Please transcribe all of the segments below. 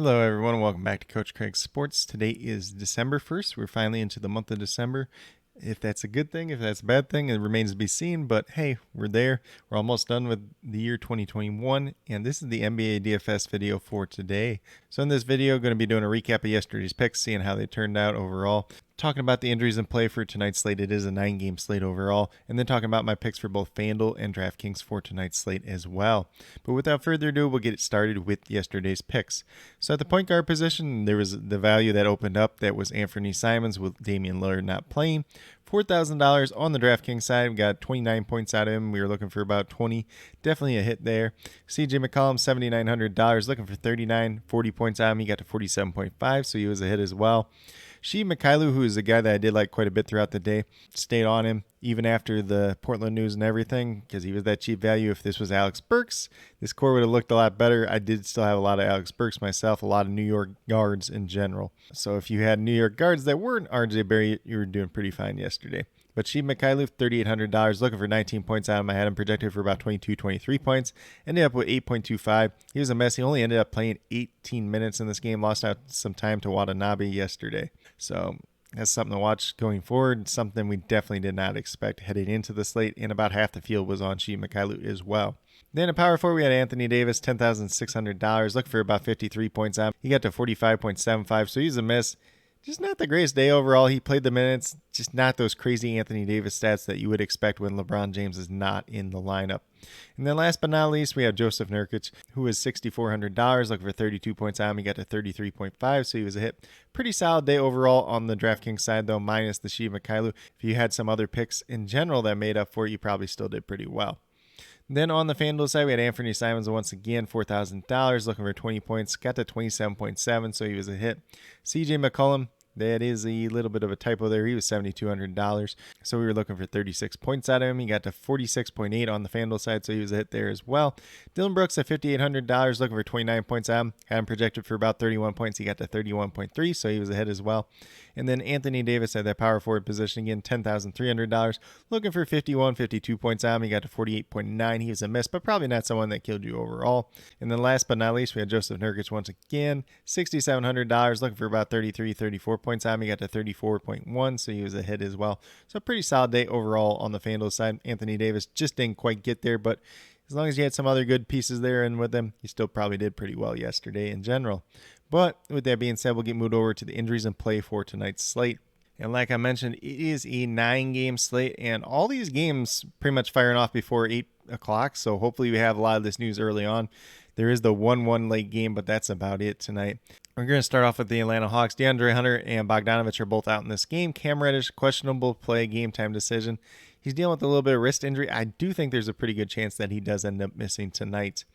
Hello, everyone, and welcome back to Coach Craig Sports. Today is December 1st. We're finally into the month of December. If that's a good thing, if that's a bad thing, it remains to be seen. But hey, we're there. We're almost done with the year 2021, and this is the NBA DFS video for today. So in this video, I'm going to be doing a recap of yesterday's picks, seeing how they turned out overall. Talking about the injuries in play for tonight's slate. It is a 9-game slate overall. And then talking about my picks for both FanDuel and DraftKings for tonight's slate as well. But without further ado, we'll get it started with yesterday's picks. So at the point guard position, there was the value that opened up. That was Anthony Simons with Damian Lillard not playing. $4,000 on the DraftKings side. We got 29 points out of him. We were looking for about 20. Definitely a hit there. CJ McCollum, $7,900. Looking for 39. 40 points out of him. He got to 47.5, so he was a hit as well. Sheed Mykhailiuk, who is a guy that I did like quite a bit throughout the day, stayed on him even after the Portland news and everything because he was that cheap value. If this was Alex Burks, this core would have looked a lot better. I did still have a lot of Alex Burks myself, a lot of New York guards in general. So if you had New York guards that weren't RJ Barrett, you were doing pretty fine yesterday. But Sheed Mykhailiuk, $3,800, looking for 19 points out of him. I had him projected for about 22, 23 points. Ended up with 8.25. He was a mess. He only ended up playing 18 minutes in this game. Lost out some time to Watanabe yesterday. So that's something to watch going forward. Something we definitely did not expect heading into the slate. And about half the field was on Sheed Mykhailiuk as well. Then in power forward, we had Anthony Davis, $10,600, looking for about 53 points out. He got to 45.75, so he's a miss. Just not the greatest day overall. He played the minutes, just not those crazy Anthony Davis stats that you would expect when LeBron James is not in the lineup. And then last but not least, we have Jusuf Nurkic, who is $6,400, looking for 32 points out. He got to 33.5, so he was a hit. Pretty solid day overall on the DraftKings side, though, minus the Sheed Mykhailiuk. If you had some other picks in general that made up for it, you probably still did pretty well. Then on the FanDuel side, we had Anthony Simons once again, $4,000, looking for 20 points. Got to 27.7, so he was a hit. CJ McCollum, that is a little bit of a typo there. He was $7,200, so we were looking for 36 points out of him. He got to 46.8 on the FanDuel side, so he was a hit there as well. Dillon Brooks at $5,800, looking for 29 points out of him. Had him projected for about 31 points. He got to 31.3, so he was a hit as well. And then Anthony Davis at that power forward position again, $10,300, looking for 52 points out of him. He got to 48.9. He was a miss, but probably not someone that killed you overall. And then last but not least, we had Jusuf Nurkic once again, $6,700, looking for about 34 points out of him. He got to 34.1, so he was a hit as well. So a pretty solid day overall on the FanDuel side. Anthony Davis just didn't quite get there, but as long as you had some other good pieces there and with him, he still probably did pretty well yesterday in general. But with that being said, we'll get moved over to the injuries and play for tonight's slate. And like I mentioned, it is a 9-game slate, and all these games pretty much firing off before 8 o'clock, so hopefully we have a lot of this news early on. There is the 1-1 late game, but that's about it tonight. We're going to start off with the Atlanta Hawks. DeAndre Hunter and Bogdanovich are both out in this game. Cam Reddish, questionable play, game time decision. He's dealing with a little bit of wrist injury. I do think there's a pretty good chance that he does end up missing tonight.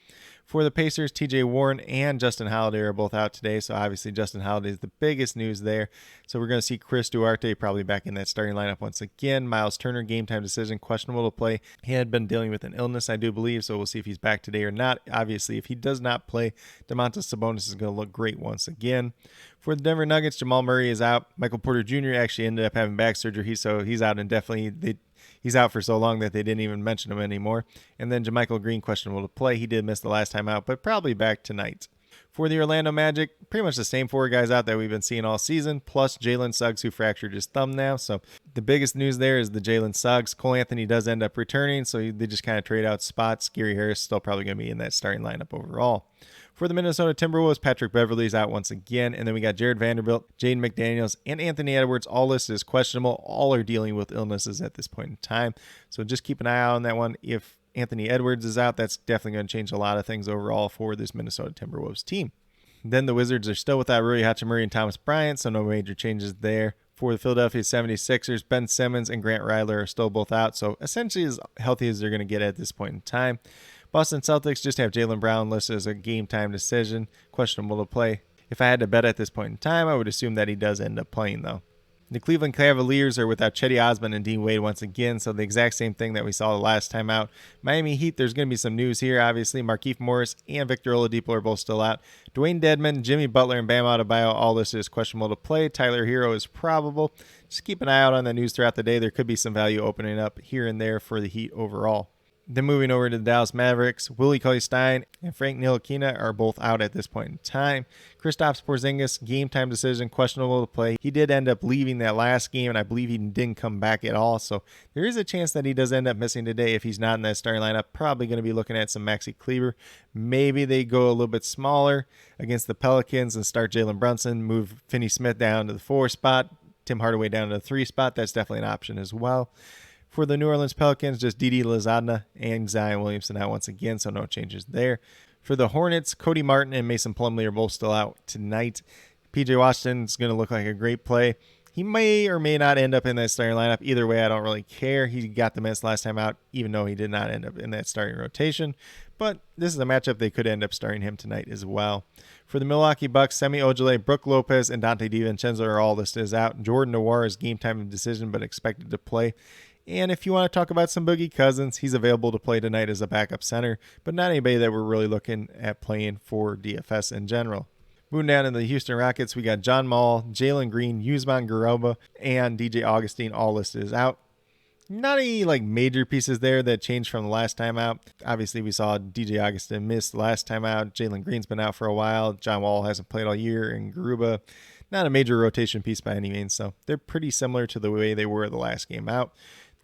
For the Pacers, TJ Warren and Justin Holiday are both out today, so obviously Justin Holiday is the biggest news there. So we're going to see Chris Duarte probably back in that starting lineup once again. Miles Turner, game time decision, questionable to play. He had been dealing with an illness, I do believe, so we'll see if he's back today or not. Obviously, if he does not play, Domantas Sabonis is going to look great once again. For the Denver Nuggets, Jamal Murray is out. Michael Porter Jr. actually ended up having back surgery, so he's out indefinitely. He's out for so long that they didn't even mention him anymore. And then JaMychal Green, questionable to play. He did miss the last time out, but probably back tonight. For the Orlando Magic, pretty much the same 4 guys out that we've been seeing all season, plus Jalen Suggs, who fractured his thumb now. So the biggest news there is the Jalen Suggs. Cole Anthony does end up returning, so they just kind of trade out spots. Gary Harris still probably going to be in that starting lineup overall. For the Minnesota Timberwolves, Patrick Beverley is out once again. And then we got Jared Vanderbilt, Jaden McDaniels, and Anthony Edwards, all listed as questionable. All are dealing with illnesses at this point in time. So just keep an eye out on that one. If Anthony Edwards is out, that's definitely going to change a lot of things overall for this Minnesota Timberwolves team. Then the Wizards are still without Rui Hachimura and Thomas Bryant, so no major changes there. For the Philadelphia 76ers, Ben Simmons and Grant Ryler are still both out, so essentially as healthy as they're going to get at this point in time. Boston Celtics just have Jaylen Brown listed as a game time decision, questionable to play. If I had to bet at this point in time, I would assume that he does end up playing though. The Cleveland Cavaliers are without Chetty Osman and Dean Wade once again, so the exact same thing that we saw the last time out. Miami Heat, there's going to be some news here, obviously. Markieff Morris and Victor Oladipo are both still out. Dwayne Dedmon, Jimmy Butler, and Bam Adebayo all listed as questionable to play. Tyler Hero is probable. Just keep an eye out on the news throughout the day. There could be some value opening up here and there for the Heat overall. Then moving over to the Dallas Mavericks, Willie Cauley-Stein and Frank Ntilikina are both out at this point in time. Kristaps Porzingis, game time decision, questionable to play. He did end up leaving that last game, and I believe he didn't come back at all. So there is a chance that he does end up missing today if he's not in that starting lineup. Probably going to be looking at some Maxi Kleber. Maybe they go a little bit smaller against the Pelicans and start Jalen Brunson, move Finney-Smith down to the 4 spot, Tim Hardaway down to the 3 spot. That's definitely an option as well. For the New Orleans Pelicans, just Didi Lozada and Zion Williamson out once again, so no changes there. For the Hornets, Cody Martin and Mason Plumlee are both still out tonight. PJ Washington's going to look like a great play. He may or may not end up in that starting lineup. Either way, I don't really care. He got the minutes last time out, even though he did not end up in that starting rotation. But this is a matchup they could end up starting him tonight as well. For the Milwaukee Bucks, Semi Ojeleye, Brook Lopez, and Dante DiVincenzo are all listed as out. Jordan Nwora is game time decision, but expected to play. And if you want to talk about some Boogie Cousins, he's available to play tonight as a backup center, but not anybody that we're really looking at playing for DFS in general. Moving down to the Houston Rockets, we got John Mall, Jalen Green, Usman Garuba, and DJ Augustine all listed as out. Not any major pieces there that changed from the last time out. Obviously, we saw DJ Augustine miss the last time out. Jalen Green's been out for a while. John Wall hasn't played all year, and Garuba, not a major rotation piece by any means. So they're pretty similar to the way they were the last game out.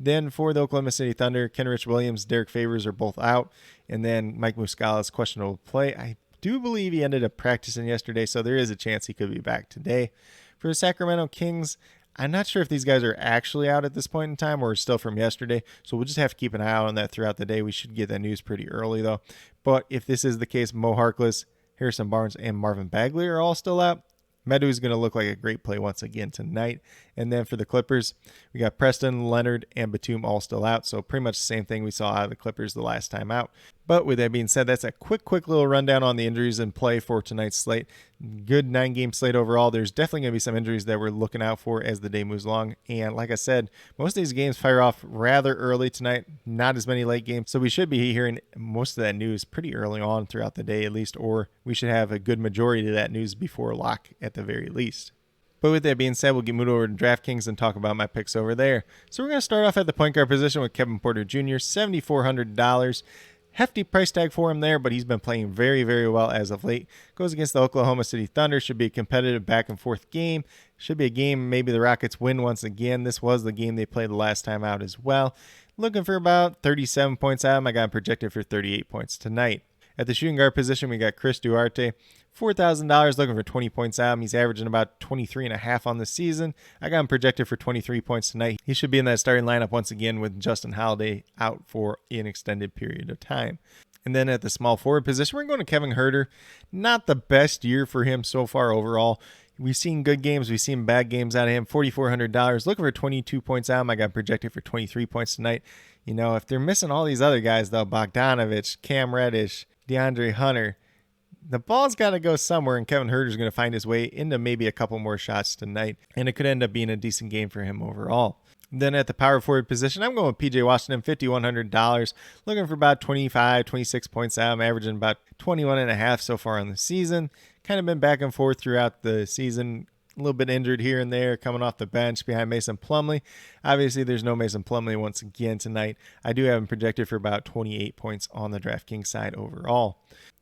Then for the Oklahoma City Thunder, Kenrich Williams, Derek Favors are both out. And then Mike Muscala is questionable to play. I do believe he ended up practicing yesterday, so there is a chance he could be back today. For the Sacramento Kings, I'm not sure if these guys are actually out at this point in time or still from yesterday, so we'll just have to keep an eye out on that throughout the day. We should get that news pretty early, though. But if this is the case, Mo Harkless, Harrison Barnes, and Marvin Bagley are all still out. Medu is going to look like a great play once again tonight. And then for the Clippers, we got Preston, Leonard, and Batum all still out. So pretty much the same thing we saw out of the Clippers the last time out. But with that being said, that's a quick little rundown on the injuries in play for tonight's slate. Good 9-game slate overall. There's definitely going to be some injuries that we're looking out for as the day moves along. And like I said, most of these games fire off rather early tonight. Not as many late games. So we should be hearing most of that news pretty early on throughout the day at least. Or we should have a good majority of that news before lock at the very least. But with that being said, we'll get moved over to DraftKings and talk about my picks over there. So we're going to start off at the point guard position with Kevin Porter Jr., $7,400. Hefty price tag for him there, but he's been playing very, very well as of late. Goes against the Oklahoma City Thunder. Should be a competitive back and forth game. Should be a game maybe the Rockets win once again. This was the game they played the last time out as well. Looking for about 37 points out of him. I got him projected for 38 points tonight. At the shooting guard position, we got Chris Duarte, $4,000, looking for 20 points out of him. He's averaging about 23.5 on the season. I got him projected for 23 points tonight. He should be in that starting lineup once again with Justin Holiday out for an extended period of time. And then at the small forward position, we're going to Kevin Huerter. Not the best year for him so far overall. We've seen good games. We've seen bad games out of him. $4,400. Looking for 22 points out of him. I got him projected for 23 points tonight. You know, if they're missing all these other guys, though, Bogdanovich, Cam Reddish, DeAndre Hunter, the ball's got to go somewhere, and Kevin Huerter's going to find his way into maybe a couple more shots tonight, and it could end up being a decent game for him overall. Then at the power forward position, I'm going with PJ Washington, $5,100, looking for about 25, 26 points out. I'm averaging about 21.5 so far on the season. Kind of been back and forth throughout the season. A little bit injured here and there, coming off the bench behind Mason Plumlee. Obviously, there's no Mason Plumlee once again tonight. I do have him projected for about 28 points on the DraftKings side overall.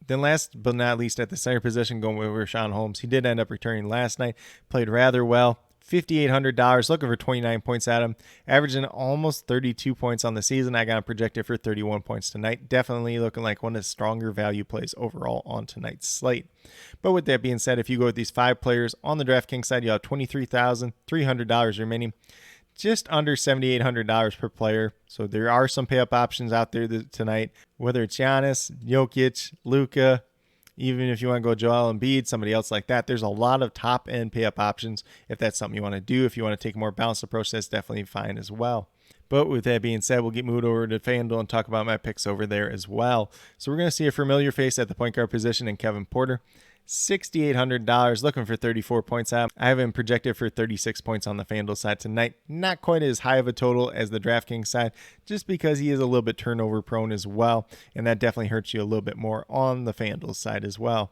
Then last but not least, at the center position, going with Rashawn Holmes. He did end up returning last night, played rather well. $5,800, looking for 29 points at him, averaging almost 32 points on the season. I got him projected for 31 points tonight. Definitely looking like one of the stronger value plays overall on tonight's slate. But with that being said, if you go with these 5 players on the DraftKings side, you have $23,300 remaining, just under $7,800 per player. So there are some pay-up options out there tonight, whether it's Giannis, Jokic, Luka, even if you want to go Joel Embiid, somebody else like that. There's a lot of top-end pay-up options if that's something you want to do. If you want to take a more balanced approach, that's definitely fine as well. But with that being said, we'll get moved over to FanDuel and talk about my picks over there as well. So we're going to see a familiar face at the point guard position in Kevin Porter. $6,800, looking for 34 points out. I have him projected for 36 points on the FanDuel side tonight. Not quite as high of a total as the DraftKings side, just because he is a little bit turnover prone as well, and that definitely hurts you a little bit more on the FanDuel side as well.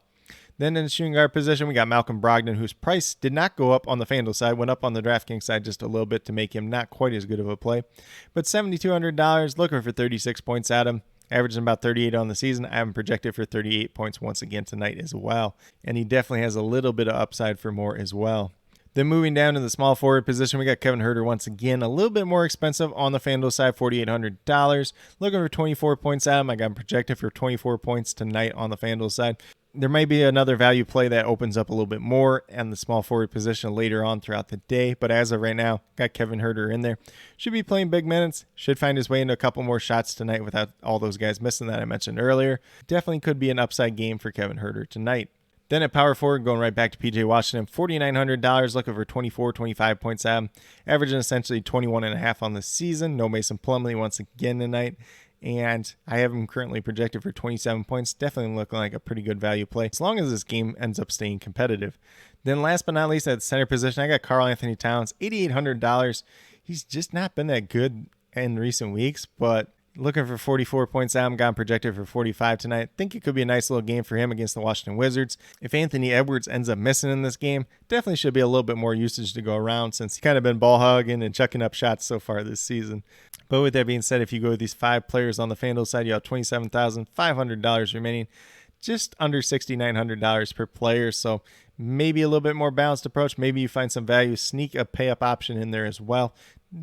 Then in the shooting guard position, we got Malcolm Brogdon, whose price did not go up on the FanDuel side, went up on the DraftKings side just a little bit to make him not quite as good of a play. But $7,200, looking for 36 points at him. Averaging about 38 on the season. I have him projected for 38 points once again tonight as well. And he definitely has a little bit of upside for more as well. Then moving down to the small forward position, we got Kevin Huerter once again, a little bit more expensive on the FanDuel side, $4,800. Looking for 24 points at him. I got him projected for 24 points tonight on the FanDuel side. There might be another value play that opens up a little bit more and the small forward position later on throughout the day. But as of right now, got Kevin Huerter in there. Should be playing big minutes. Should find his way into a couple more shots tonight without all those guys missing that I mentioned earlier. Definitely could be an upside game for Kevin Huerter tonight. Then at power forward, going right back to PJ Washington, $4,900, looking for 24, 25 points at him. Averaging essentially 21.5 on the season. No Mason Plumlee once again tonight. And I have him currently projected for 27 points. Definitely looking like a pretty good value play, as long as this game ends up staying competitive. Then last but not least, at the center position, I got Karl Anthony Towns, $8,800. He's just not been that good in recent weeks, but looking for 44 points out. I'm got him projected for 45 tonight. Think it could be a nice little game for him against the Washington Wizards. If Anthony Edwards ends up missing in this game, definitely should be a little bit more usage to go around since he's kind of been ball hogging and chucking up shots so far this season. But with that being said, if you go with these 5 players on the FanDuel side, you have $27,500 remaining, just under $6,900 per player. So maybe a little bit more balanced approach. Maybe you find some value, sneak a pay-up option in there as well.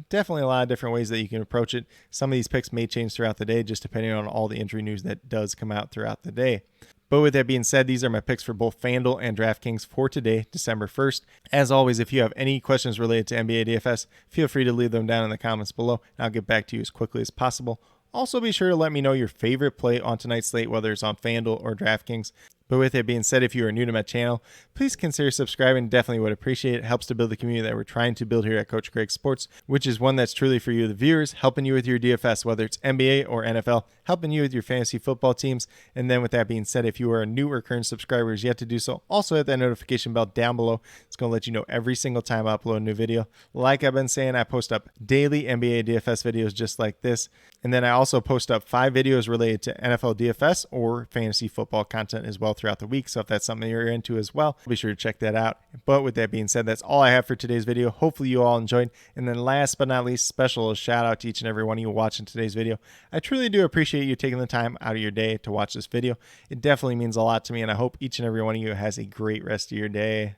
Definitely a lot of different ways that you can approach it. Some of these picks may change throughout the day, just depending on all the injury news that does come out throughout the day. But with that being said, these are my picks for both FanDuel and DraftKings for today, December 1st. As always, if you have any questions related to NBA DFS, feel free to leave them down in the comments below, and I'll get back to you as quickly as possible. Also, be sure to let me know your favorite play on tonight's slate, whether it's on FanDuel or DraftKings. But with that being said, if you are new to my channel, please consider subscribing. Definitely would appreciate it. It helps to build the community that we're trying to build here at Coach Craig Sports, which is one that's truly for you, the viewers, helping you with your DFS, whether it's NBA or NFL, helping you with your fantasy football teams. And then with that being said, if you are a new or current subscriber who's yet to do so, also hit that notification bell down below. It's going to let you know every single time I upload a new video. Like I've been saying, I post up daily NBA DFS videos just like this. And then I also post up 5 videos related to NFL DFS or fantasy football content as well throughout the week. So if that's something you're into as well, be sure to check that out. But with that being said, that's all I have for today's video. Hopefully you all enjoyed. And then last but not least, special shout out to each and every one of you watching today's video. I truly do appreciate you taking the time out of your day to watch this video. It definitely means a lot to me, and I hope each and every one of you has a great rest of your day.